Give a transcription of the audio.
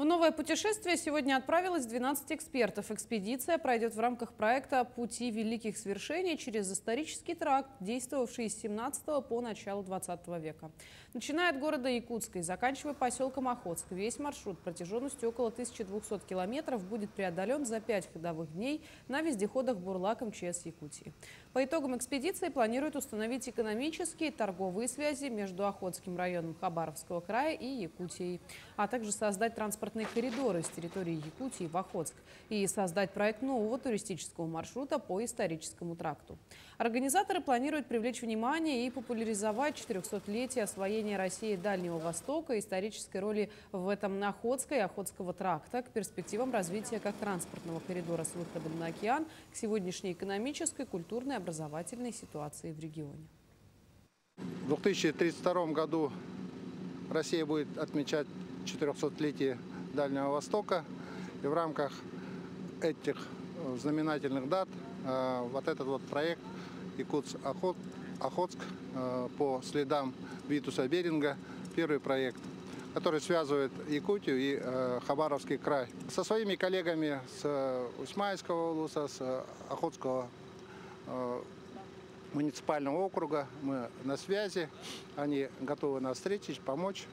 В новое путешествие сегодня отправилось 12 экспертов. Экспедиция пройдет в рамках проекта «Пути великих свершений» через исторический тракт, действовавший с 17 по начало 20 века. Начиная от города Якутска и заканчивая поселком Охотск, весь маршрут протяженностью около 1200 километров будет преодолен за 5 ходовых дней на вездеходах «Бурлак» МЧС Якутии. По итогам экспедиции планируют установить экономические и торговые связи между Охотским районом Хабаровского края и Якутией, а также создать транспортные коридоры с территории Якутии в Охотск и создать проект нового туристического маршрута по историческому тракту. Организаторы планируют привлечь внимание и популяризовать 400-летие освоения России Дальнего Востока и исторической роли в этом Охотска и Охотского тракта к перспективам развития как транспортного коридора с выходом на океан к сегодняшней экономической, культурной, образовательной ситуации в регионе. В 2032 году Россия будет отмечать 400-летие Дальнего Востока. И в рамках этих знаменательных дат вот этот вот проект Якутск-Охотск по следам Витуса Беринга, первый проект, который связывает Якутию и Хабаровский край. Со своими коллегами с Усмайского улуса, с Охотского муниципального округа мы на связи. Они готовы нас встретить, помочь.